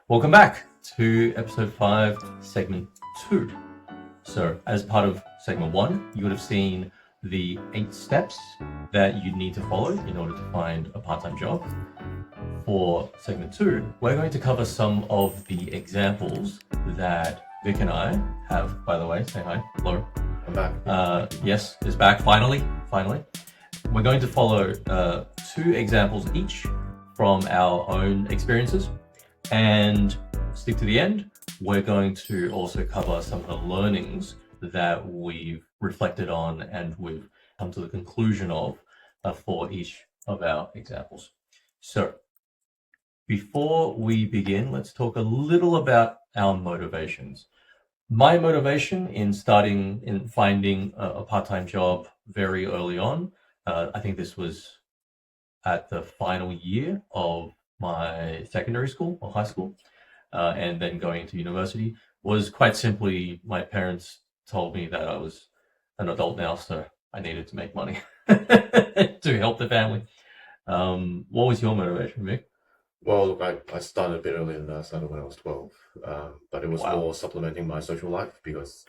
Welcome back to episode 5, segment 2. So, as part of segment 1, you would have seen the 8 steps that you need to follow in order to find a part-time job. For segment 2, we're going to cover some of the examples that Vic and I have. By the way, say hi. Hello. I'm back. Yes, it's back finally. We're going to follow 2 examples each from our own experiences, and stick to the end. We're going to also cover some of the learnings that we've reflected on and we've come to the conclusion of for each of our examples. So, before we begin, let's talk a little about our motivations. My motivation in finding a part-time job very early on, I think this was at the final year of my secondary school or high school, and then going into university, was quite simply my parents told me that I was an adult now, so I needed to make money to help the family. What was your motivation, Vic? Well, look, I started a bit earlier than that. I started when I was 12, but it was Wow. more supplementing my social life because,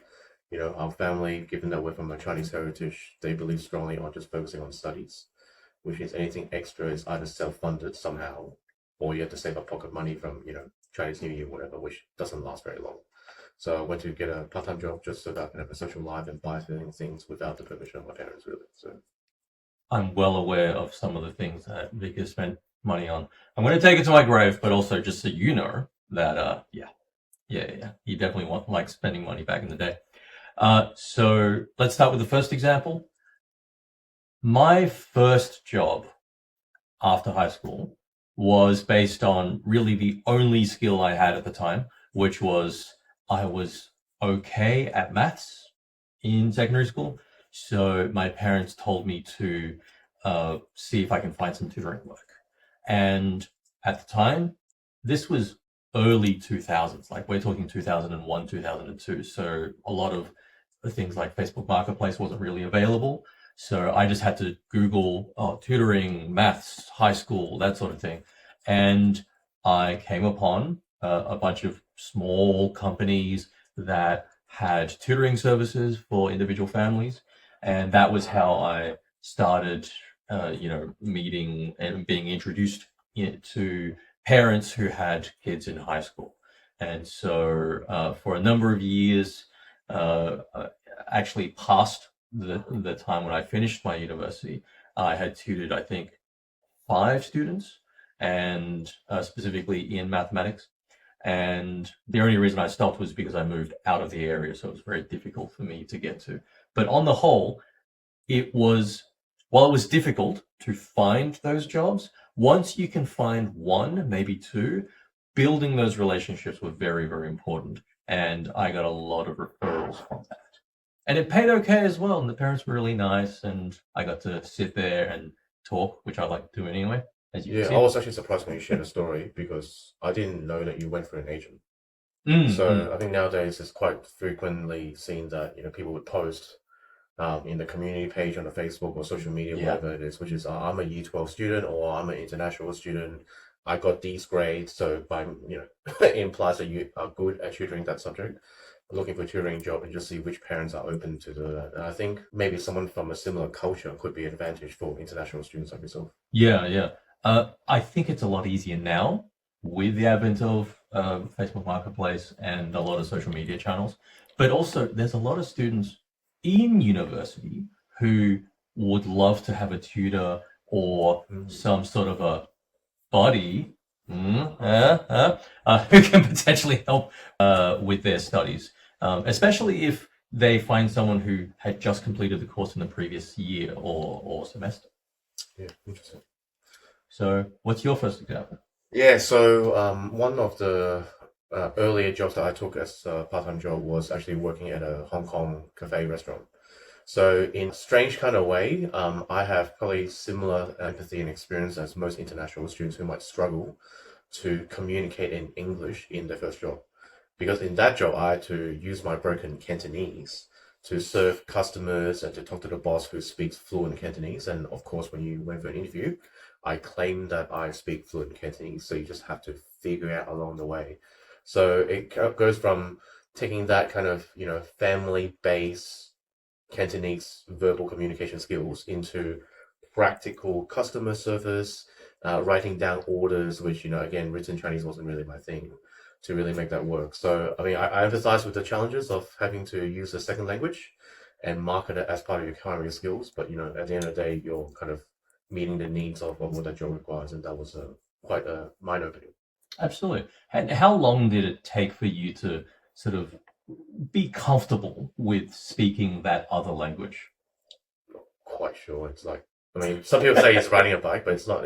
our family, given that we're from a Chinese heritage, they believe strongly on just focusing on studies, which means anything extra is either self-funded somehow, or you have to save up pocket money from, Chinese New Year, whatever, which doesn't last very long. So I went to get a part-time job just so that I can have a social life and buy things without the permission of my parents, really. So I'm well aware of some of the things that Vic has spent money on. I'm going to take it to my grave, but also just so you know that, yeah, he definitely likes spending money back in the day. So let's start with the first example. My first job after high school was based on really the only skill I had at the time, which was I was okay at maths in secondary school. So my parents told me to see if I can find some tutoring work. And at the time, this was early 2000s, like we're talking 2001, 2002. So a lot of things like Facebook Marketplace wasn't really available. So I just had to Google tutoring, maths, high school, that sort of thing. And I came upon a bunch of small companies that had tutoring services for individual families. And that was how I started, meeting and being introduced to parents who had kids in high school. And so for a number of years, actually past the time when I finished my university, I had tutored, I think, 5 students, and specifically in mathematics. And the only reason I stopped was because I moved out of the area, so it was very difficult for me to get to. But on the whole, while it was difficult to find those jobs, once you can find 1, maybe 2, building those relationships were very, very important. And I got a lot of referrals from that. And it paid okay as well, and the parents were really nice, and I got to sit there and talk, which I like to do anyway, as you can yeah, see. I was actually surprised when you shared the story because I didn't know that you went for an agent. Mm, So I think nowadays it's quite frequently seen that people would post in the community page on the Facebook or social media, yeah. whatever it is, which is I'm a Year 12 student or I'm an international student. I got these grades, so by it implies that you are good at tutoring that subject. Looking for a tutoring job and just see which parents are open to do that. And I think maybe someone from a similar culture could be an advantage for international students like yourself. Yeah. I think it's a lot easier now with the advent of Facebook Marketplace and a lot of social media channels. But also, there's a lot of students in university who would love to have a tutor or some sort of a buddy who can potentially help with their studies, especially if they find someone who had just completed the course in the previous year or semester. Yeah, interesting. So, what's your first example? Yeah, so one of the earlier jobs that I took as a part-time job was actually working at a Hong Kong cafe restaurant. So in a strange kind of way, I have probably similar empathy and experience as most international students who might struggle to communicate in English in their first job. Because in that job, I had to use my broken Cantonese to serve customers and to talk to the boss who speaks fluent Cantonese. And of course, when you went for an interview, I claim that I speak fluent Cantonese, so you just have to figure out along the way. So it goes from taking that kind of, family-based Cantonese verbal communication skills into practical customer service, writing down orders, which, again, written Chinese wasn't really my thing to really make that work. So, I mean, I emphasize with the challenges of having to use a second language and market it as part of your primary skills. But, at the end of the day, you're kind of meeting the needs of what that job requires. And that was quite a mind opening. Absolutely. And how long did it take for you to sort of be comfortable with speaking that other language? Not quite sure. It's like, I mean, some people say it's riding a bike, but it's not.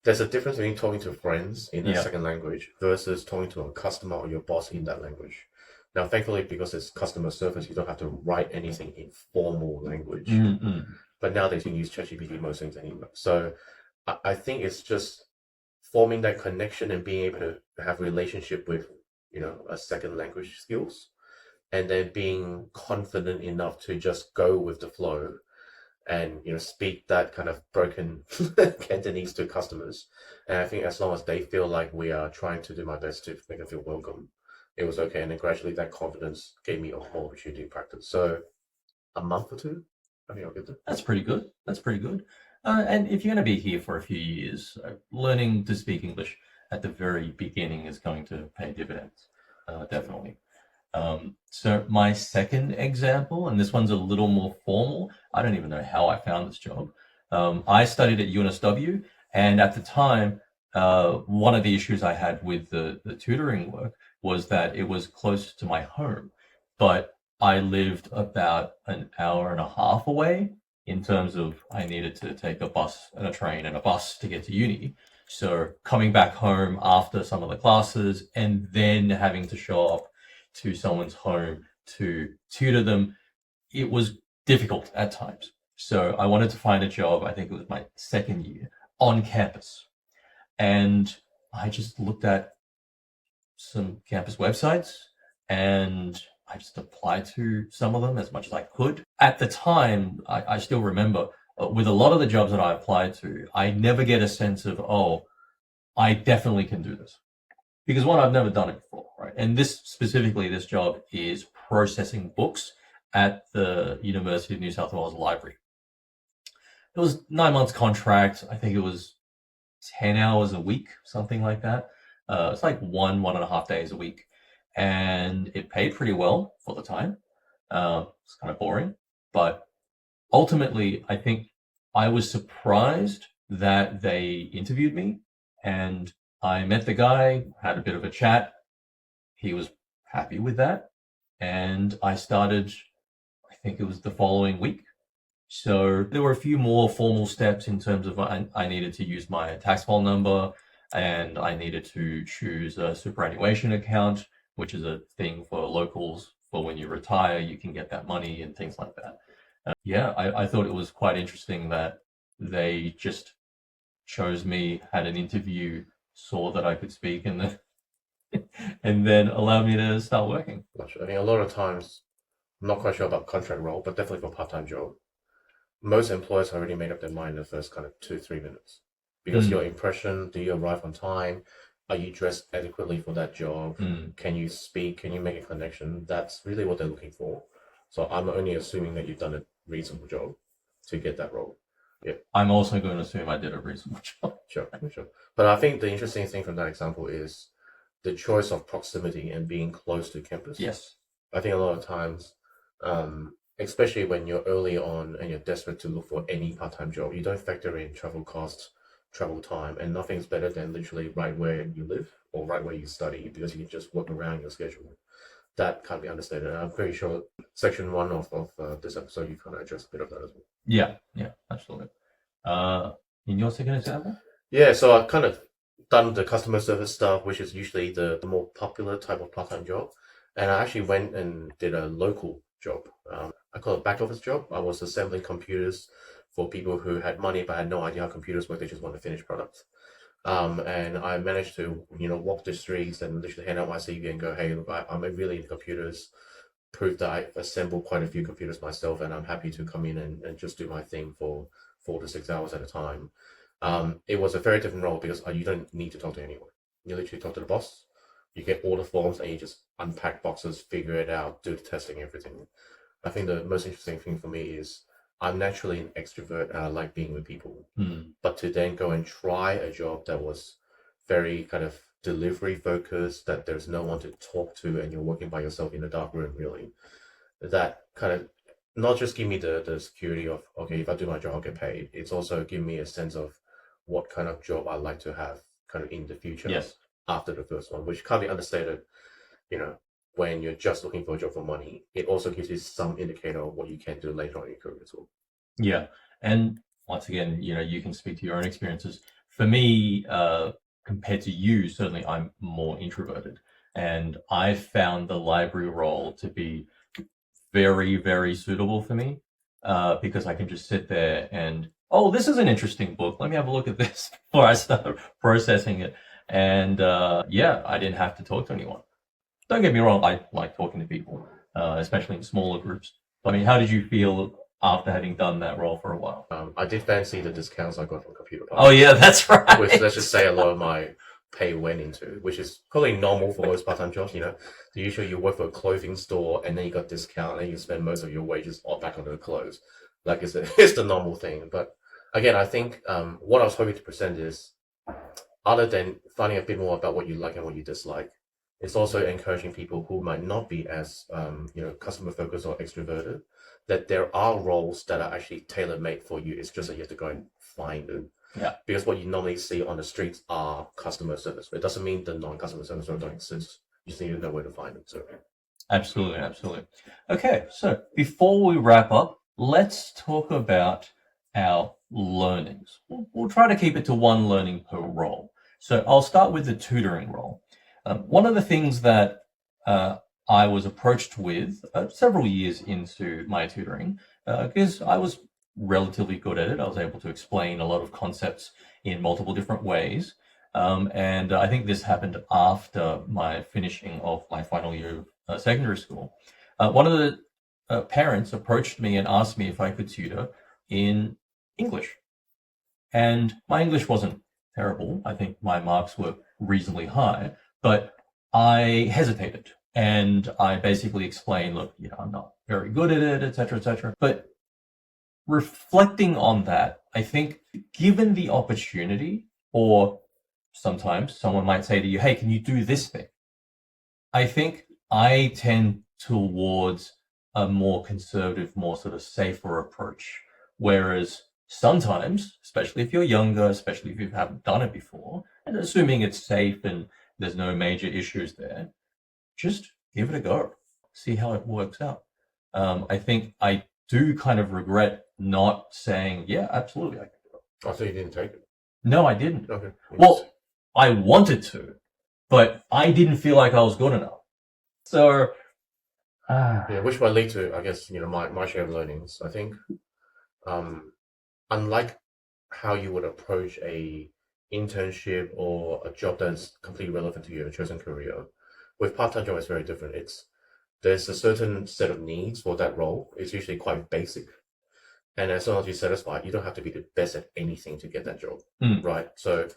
There's a difference between talking to friends in a second language versus talking to a customer or your boss in that language. Now, thankfully, because it's customer service, you don't have to write anything in formal language. Mm-mm. But nowadays, you can use ChatGPT most things anyway. So I think it's just forming that connection and being able to have a relationship with, a second language skills, and then being confident enough to just go with the flow and speak that kind of broken Cantonese to customers. And I think as long as they feel like we are trying to do my best to make them feel welcome, it was okay. And then gradually that confidence gave me more opportunity to practice. So a month or two, I think I'll get there. That's pretty good. That's pretty good. And if you're going to be here for a few years, learning to speak English at the very beginning is going to pay dividends, definitely. So my second example, and this one's a little more formal. I don't even know how I found this job. I studied at UNSW, and at the time, one of the issues I had with the tutoring work was that it was close to my home, but I lived about an hour and a half away in terms of I needed to take a bus and a train and a bus to get to uni. So coming back home after some of the classes and then having to show up to someone's home to tutor them, it was difficult at times. So I wanted to find a job, I think it was my second year, on campus. And I just looked at some campus websites and I just applied to some of them as much as I could. At the time, I still remember with a lot of the jobs that I applied to, I never get a sense of, oh, I definitely can do this. Because one, I've never done it before, right? And this job is processing books at the University of New South Wales Library. It was 9 months contract. I think it was 10 hours a week, something like that. It's like 1.5 days a week. And it paid pretty well for the time. It's kind of boring. But ultimately, I think I was surprised that they interviewed me, and I met the guy, had a bit of a chat. He was happy with that. And I started, I think it was the following week. So there were a few more formal steps in terms of I needed to use my tax file number and I needed to choose a superannuation account, which is a thing for locals for when you retire, you can get that money and things like that. I thought it was quite interesting that they just chose me, had an interview, saw that I could speak, and then and then allowed me to start working. Gotcha. I mean, a lot of times, I'm not quite sure about contract role, but definitely for part-time job, most employers already made up their mind in the first kind of 2-3 minutes. Because your impression, do you arrive on time? Are you dressed adequately for that job? Can you speak? Can you make a connection? That's really what they're looking for. So I'm only assuming that you've done a reasonable job to get that role. Yeah. I'm also going to assume I did a reasonable job. Sure. But I think the interesting thing from that example is the choice of proximity and being close to campus. Yes. I think a lot of times, especially when you're early on and you're desperate to look for any part-time job, you don't factor in travel costs, travel time, and nothing's better than literally right where you live or right where you study, because you can just work around your schedule. That can't be understated. And I'm pretty sure section 1 of this episode, you kind of address a bit of that as well. Yeah, absolutely. In your second example? Yeah, so I've kind of done the customer service stuff, which is usually the more popular type of part-time job. And I actually went and did a local job. I call it back office job. I was assembling computers for people who had money but had no idea how computers work. They just want a finished product. And I managed to, walk the streets and literally hand out my CV and go, hey, look, I'm really into computers. Prove that I've assembled quite a few computers myself, and I'm happy to come in and just do my thing for 4 to 6 hours at a time. It was a very different role because you don't need to talk to anyone. You literally talk to the boss, you get all the forms, and you just unpack boxes, figure it out, do the testing, everything. I think the most interesting thing for me is I'm naturally an extrovert and I like being with people. Mm. But to then go and try a job that was very kind of delivery focused, that there's no one to talk to and you're working by yourself in a dark room, really, that kind of not just give me the security of, okay, if I do my job, I'll get paid. It's also give me a sense of what kind of job I like to have kind of in the future Yes. after the first one, which can't be understated, you know, when you're just looking for a job for money. It also gives you some indicator of what you can do later on in your career as well. Yeah. And once again, you can speak to your own experiences. For me, compared to you, certainly I'm more introverted. And I found the library role to be very, very suitable for me because I can just sit there and, oh, this is an interesting book. Let me have a look at this before I start processing it. And yeah, I didn't have to talk to anyone. Don't get me wrong, I like talking to people, especially in smaller groups. I mean, how did you feel after having done that role for a while? I did fancy the discounts I got from Computer Park. Oh yeah, that's right. Which, let's just say, a lot of my pay went into, which is probably normal for most part-time jobs. Usually you work for a clothing store and then you got discount and you spend most of your wages all back on the clothes. Like it's the normal thing. But again, I think what I was hoping to present is, other than finding a bit more about what you like and what you dislike, it's also encouraging people who might not be as customer focused or extroverted, that there are roles that are actually tailor made for you. It's just that you have to go and find them. Yeah. Because what you normally see on the streets are customer service. It doesn't mean the non-customer service roles don't exist. You just need to know where to find them. So Absolutely, absolutely. Okay, so before we wrap up, let's talk about our learnings. We'll try to keep it to one learning per role. So I'll start with the tutoring role. One of the things that I was approached with several years into my tutoring, because I was relatively good at it. I was able to explain a lot of concepts in multiple different ways. And I think this happened after my finishing of my final year of secondary school. One of the parents approached me and asked me if I could tutor in English. And my English wasn't terrible. I think my marks were reasonably high, but I hesitated. And I basically explained, look, I'm not very good at it, etc., etc. But reflecting on that, I think given the opportunity, or sometimes someone might say to you, hey, can you do this thing? I think I tend towards a more conservative, more sort of safer approach. Whereas sometimes, especially if you're younger, especially if you haven't done it before, and assuming it's safe and there's no major issues there, just give it a go. See how it works out. I think I do kind of regret not saying, yeah, absolutely, I can do it. I thought you didn't take it. No, I didn't. Okay. Well, I wanted to, but I didn't feel like I was good enough. So, yeah, which might lead to, I guess, my share of learnings. I think, unlike how you would approach a internship or a job that's completely relevant to your chosen career, with part-time job, it's very different. There's a certain set of needs for that role. It's usually quite basic. And as long as you satisfy it, you don't have to be the best at anything to get that job, right? So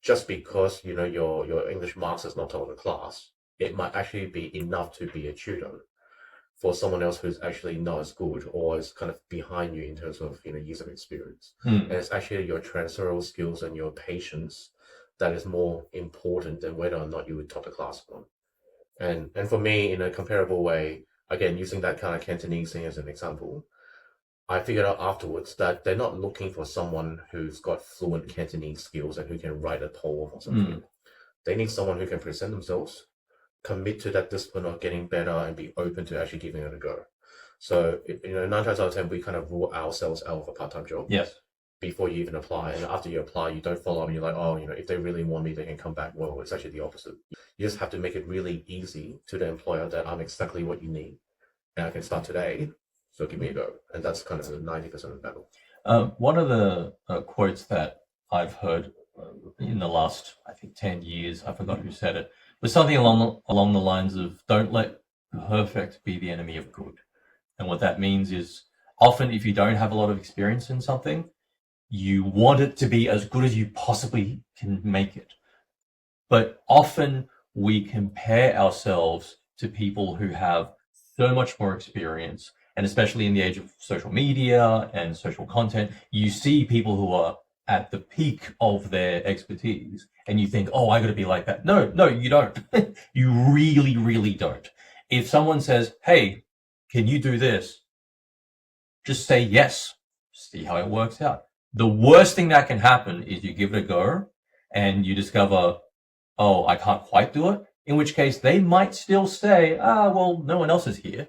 just because, your English marks is not top of the class, it might actually be enough to be a tutor for someone else who's actually not as good or is kind of behind you in terms of, years of experience. And it's actually your transferable skills and your patience that is more important than whether or not you would top the class on. And for me, in a comparable way, again, using that kind of Cantonese thing as an example, I figured out afterwards that they're not looking for someone who's got fluent Cantonese skills and who can write a poem or something. They need someone who can present themselves, commit to that discipline of getting better, and be open to actually giving it a go. So, 9 times out of 10, we kind of rule ourselves out of a part-time job. yes. Before you even apply. And after you apply, you don't follow up and you're like, oh, if they really want me, they can come back. Well, it's actually the opposite. You just have to make it really easy to the employer that I'm exactly what you need. And I can start today. So give me a go. And that's kind of the 90% of the battle. One of the quotes that I've heard in the last, I think, 10 years, I forgot who said it, was something along the lines of, don't let perfect be the enemy of good. And what that means is, often if you don't have a lot of experience in something, you want it to be as good as you possibly can make it. But often we compare ourselves to people who have so much more experience. And especially in the age of social media and social content, you see people who are at the peak of their expertise and you think, oh, I got to be like that. No, no, you don't. You really, really don't. If someone says, hey, can you do this? Just say yes. See how it works out. The worst thing that can happen is you give it a go and you discover, oh, I can't quite do it. In which case they might still say, well, no one else is here.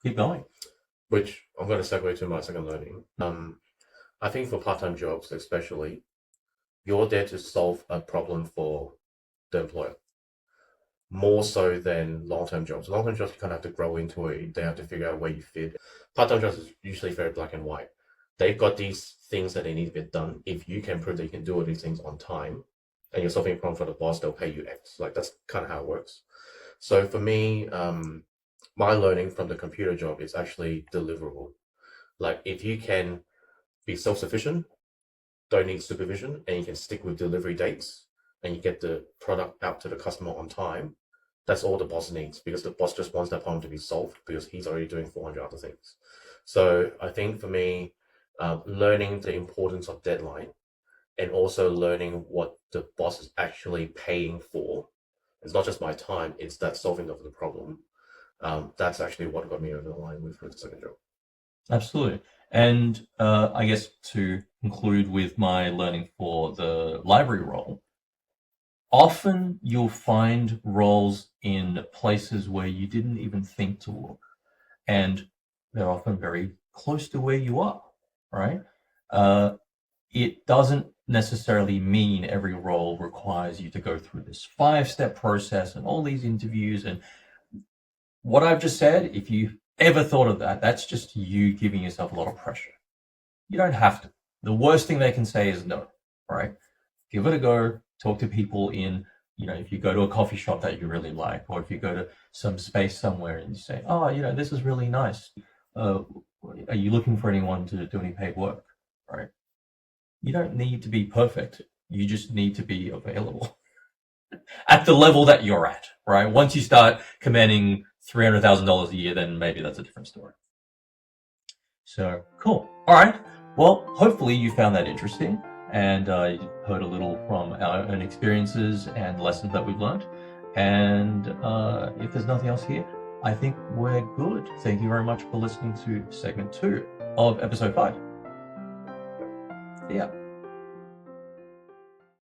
Keep going. Which I'm going to segue to my second learning. I think for part-time jobs, especially, you're there to solve a problem for the employer, more so than long-term jobs. Long-term jobs, you kind of have to grow into it. They have to figure out where you fit. Part-time jobs is usually very black and white. They've got these things that they need to get done. If you can prove that you can do all these things on time, and you're solving a problem for the boss, they'll pay you X. Like, that's kind of how it works. So for me, my learning from the computer job is actually deliverable. Like, if you can be self-sufficient, don't need supervision, and you can stick with delivery dates, and you get the product out to the customer on time, that's all the boss needs, because the boss just wants that problem to be solved because he's already doing 400 other things. So I think for me, learning the importance of deadline and also learning what the boss is actually paying for. It's not just my time, it's that solving of the problem. That's actually what got me over the line with the second job. Absolutely. And I guess to conclude with my learning for the library role, often you'll find roles in places where you didn't even think to look. And they're often very close to where you are, right? It doesn't necessarily mean every role requires you to go through this 5-step process and all these interviews. And what I've just said, if you ever thought of that, that's just you giving yourself a lot of pressure. You don't have to. The worst thing they can say is no, right? Give it a go. Talk to people in, if you go to a coffee shop that you really like, or if you go to some space somewhere and you say, oh, this is really nice. Are you looking for anyone to do any paid work, right? You don't need to be perfect. You just need to be available at the level that you're at, right? Once you start commanding $300,000 a year, then maybe that's a different story. So cool. All right. Well, hopefully you found that interesting and you heard a little from our own experiences and lessons that we've learned. And if there's nothing else here, I think we're good. Thank you very much for listening to segment 2 of episode 5. See ya.